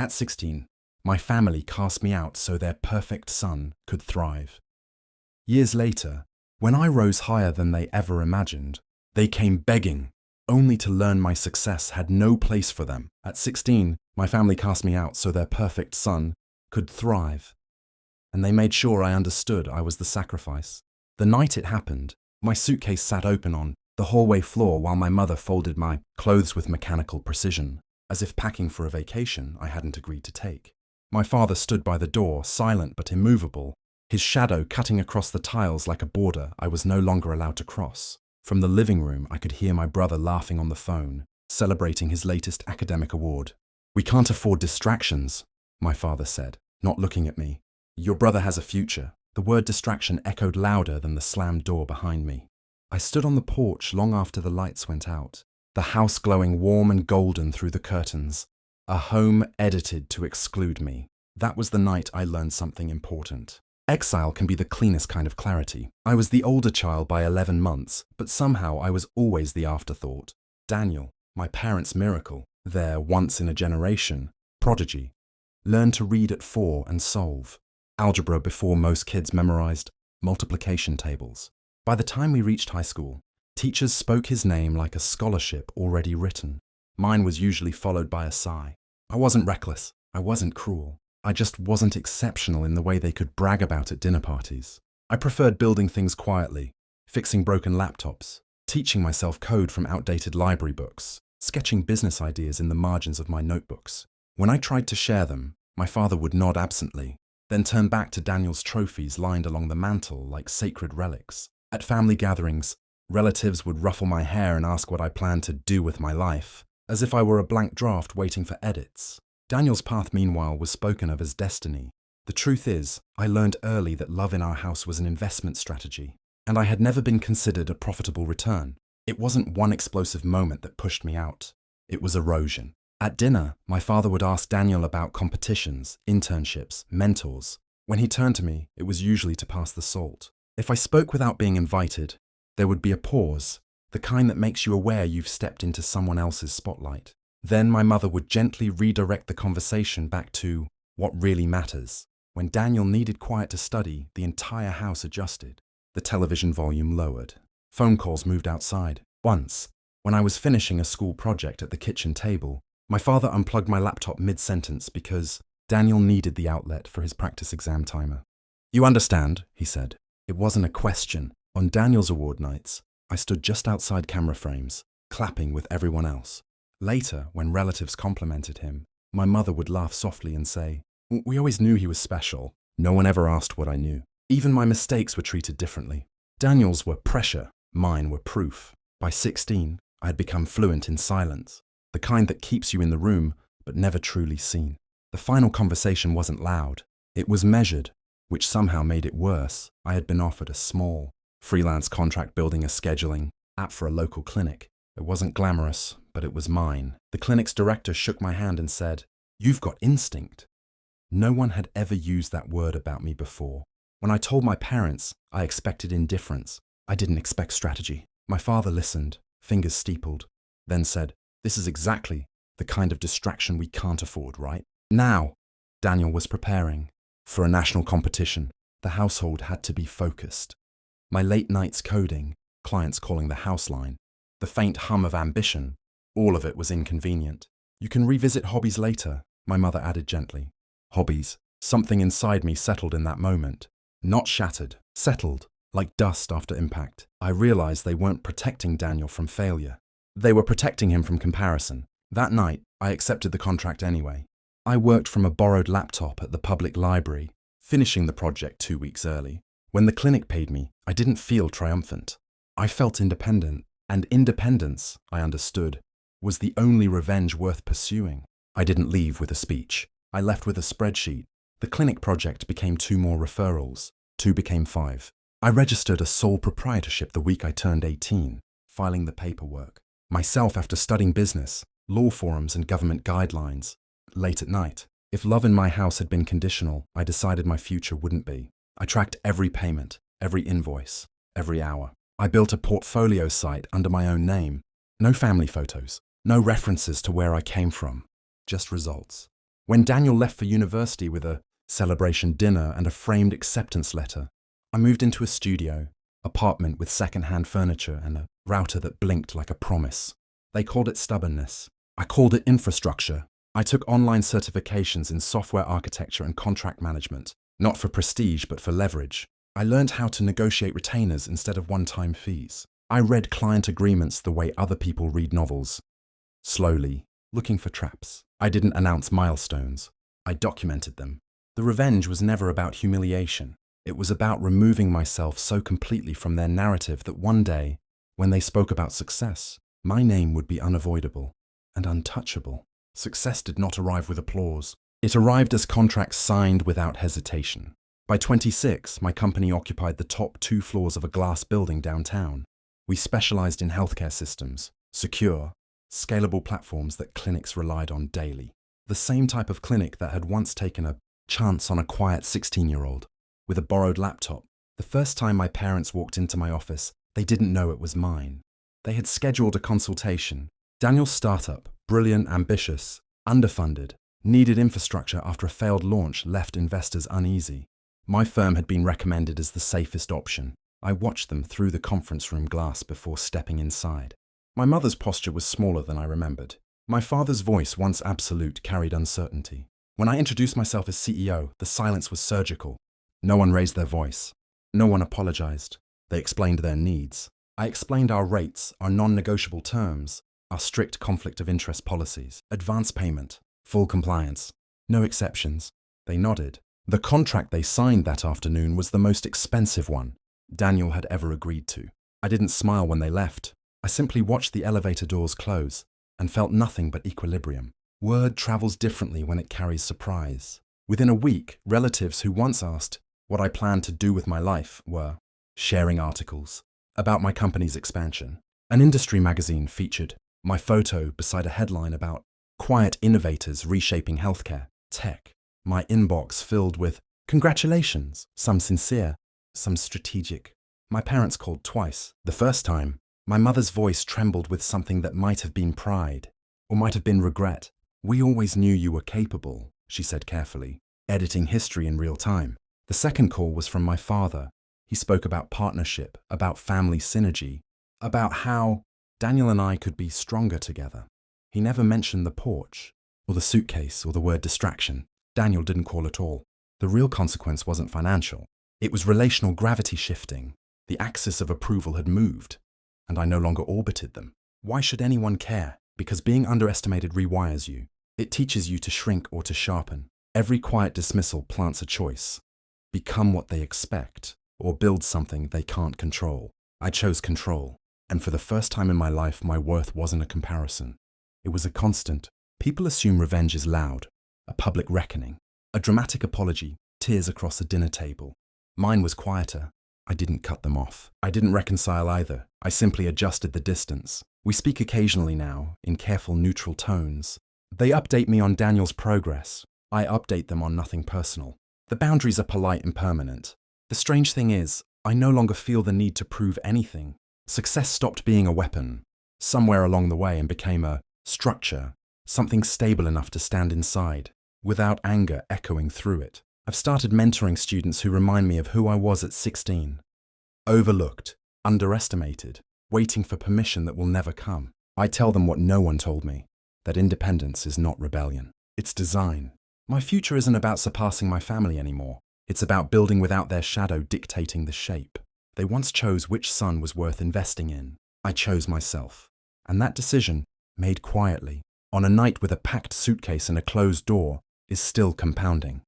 At 16, my family cast me out so their perfect son could thrive. Years later, when I rose higher than they ever imagined, they came begging, only to learn my success had no place for them. At 16, my family cast me out so their perfect son could thrive. And they made sure I understood I was the sacrifice. The night it happened, my suitcase sat open on the hallway floor while my mother folded my clothes with mechanical precision, as if packing for a vacation I hadn't agreed to take. My father stood by the door, silent but immovable, his shadow cutting across the tiles like a border I was no longer allowed to cross. From the living room, I could hear my brother laughing on the phone, celebrating his latest academic award. "We can't afford distractions," my father said, not looking at me. "Your brother has a future." The word distraction echoed louder than the slammed door behind me. I stood on the porch long after the lights went out, the house glowing warm and golden through the curtains. A home edited to exclude me. That was the night I learned something important. Exile can be the cleanest kind of clarity. I was the older child by 11 months, but somehow I was always the afterthought. Daniel, my parents' miracle, their once-in-a-generation prodigy, learned to read at 4 and solve algebra before most kids memorized multiplication tables. By the time we reached high school, teachers spoke his name like a scholarship already written. Mine was usually followed by a sigh. I wasn't reckless. I wasn't cruel. I just wasn't exceptional in the way they could brag about at dinner parties. I preferred building things quietly, fixing broken laptops, teaching myself code from outdated library books, sketching business ideas in the margins of my notebooks. When I tried to share them, my father would nod absently, then turn back to Daniel's trophies lined along the mantel like sacred relics. At family gatherings, relatives would ruffle my hair and ask what I planned to do with my life, as if I were a blank draft waiting for edits. Daniel's path, meanwhile, was spoken of as destiny. The truth is, I learned early that love in our house was an investment strategy, and I had never been considered a profitable return. It wasn't one explosive moment that pushed me out. It was erosion. At dinner, my father would ask Daniel about competitions, internships, mentors. When he turned to me, it was usually to pass the salt. If I spoke without being invited, there would be a pause, the kind that makes you aware you've stepped into someone else's spotlight. Then my mother would gently redirect the conversation back to what really matters. When Daniel needed quiet to study, the entire house adjusted. The television volume lowered. Phone calls moved outside. Once, when I was finishing a school project at the kitchen table, my father unplugged my laptop mid-sentence because Daniel needed the outlet for his practice exam timer. "You understand," he said. It wasn't a question. On Daniel's award nights, I stood just outside camera frames, clapping with everyone else. Later, when relatives complimented him, my mother would laugh softly and say, "We always knew he was special." No one ever asked what I knew. Even my mistakes were treated differently. Daniel's were pressure, mine were proof. By 16, I had become fluent in silence, the kind that keeps you in the room but never truly seen. The final conversation wasn't loud. It was measured, which somehow made it worse. I had been offered a small, freelance contract building a scheduling app for a local clinic. It wasn't glamorous, but it was mine. The clinic's director shook my hand and said, "You've got instinct." No one had ever used that word about me before. When I told my parents, I expected indifference. I didn't expect strategy. My father listened, fingers steepled, then said, "This is exactly the kind of distraction we can't afford, right?" Now, Daniel was preparing for a national competition. The household had to be focused. My late nights coding, clients calling the house line, the faint hum of ambition, all of it was inconvenient. "You can revisit hobbies later," my mother added gently. Hobbies. Something inside me settled in that moment. Not shattered, settled, like dust after impact. I realized they weren't protecting Daniel from failure. They were protecting him from comparison. That night, I accepted the contract anyway. I worked from a borrowed laptop at the public library, finishing the project 2 weeks early. When the clinic paid me, I didn't feel triumphant. I felt independent, and independence, I understood, was the only revenge worth pursuing. I didn't leave with a speech. I left with a spreadsheet. The clinic project became 2 more referrals. 2 became 5. I registered a sole proprietorship the week I turned 18, filing the paperwork. Myself after studying business, law forums and government guidelines. Late at night. If love in my house had been conditional, I decided my future wouldn't be. I tracked every payment, every invoice, every hour. I built a portfolio site under my own name. No family photos, no references to where I came from, just results. When Daniel left for university with a celebration dinner and a framed acceptance letter, I moved into a studio, apartment with second-hand furniture and a router that blinked like a promise. They called it stubbornness. I called it infrastructure. I took online certifications in software architecture and contract management, not for prestige but for leverage. I learned how to negotiate retainers instead of one-time fees. I read client agreements the way other people read novels. Slowly, looking for traps. I didn't announce milestones. I documented them. The revenge was never about humiliation. It was about removing myself so completely from their narrative that one day, when they spoke about success, my name would be unavoidable and untouchable. Success did not arrive with applause. It arrived as contracts signed without hesitation. By 26, my company occupied the top 2 floors of a glass building downtown. We specialized in healthcare systems, secure, scalable platforms that clinics relied on daily. The same type of clinic that had once taken a chance on a quiet 16-year-old with a borrowed laptop. The first time my parents walked into my office, they didn't know it was mine. They had scheduled a consultation. Daniel's startup, brilliant, ambitious, underfunded, needed infrastructure after a failed launch left investors uneasy. My firm had been recommended as the safest option. I watched them through the conference room glass before stepping inside. My mother's posture was smaller than I remembered. My father's voice, once absolute, carried uncertainty. When I introduced myself as CEO, the silence was surgical. No one raised their voice. No one apologized. They explained their needs. I explained our rates, our non-negotiable terms, our strict conflict of interest policies, advance payment, full compliance, no exceptions. They nodded. The contract they signed that afternoon was the most expensive one Daniel had ever agreed to. I didn't smile when they left. I simply watched the elevator doors close and felt nothing but equilibrium. Word travels differently when it carries surprise. Within a week, relatives who once asked what I planned to do with my life were sharing articles about my company's expansion. An industry magazine featured my photo beside a headline about quiet innovators reshaping healthcare, tech. My inbox filled with congratulations, some sincere, some strategic. My parents called twice. The first time, my mother's voice trembled with something that might have been pride, or might have been regret. "We always knew you were capable," she said carefully, editing history in real time. The second call was from my father. He spoke about partnership, about family synergy, about how Daniel and I could be stronger together. He never mentioned the porch, or the suitcase, or the word distraction. Daniel didn't call at all. The real consequence wasn't financial. It was relational gravity shifting. The axis of approval had moved, and I no longer orbited them. Why should anyone care? Because being underestimated rewires you. It teaches you to shrink or to sharpen. Every quiet dismissal plants a choice. Become what they expect, or build something they can't control. I chose control, and for the first time in my life, my worth wasn't a comparison. It was a constant. People assume revenge is loud, a public reckoning, a dramatic apology, tears across a dinner table. Mine was quieter. I didn't cut them off. I didn't reconcile either. I simply adjusted the distance. We speak occasionally now, in careful, neutral tones. They update me on Daniel's progress. I update them on nothing personal. The boundaries are polite and permanent. The strange thing is, I no longer feel the need to prove anything. Success stopped being a weapon somewhere along the way and became a structure, something stable enough to stand inside, without anger echoing through it. I've started mentoring students who remind me of who I was at 16. Overlooked, underestimated, waiting for permission that will never come. I tell them what no one told me, that independence is not rebellion. It's design. My future isn't about surpassing my family anymore. It's about building without their shadow dictating the shape. They once chose which son was worth investing in. I chose myself. And that decision, made quietly, on a night with a packed suitcase and a closed door, is still compounding.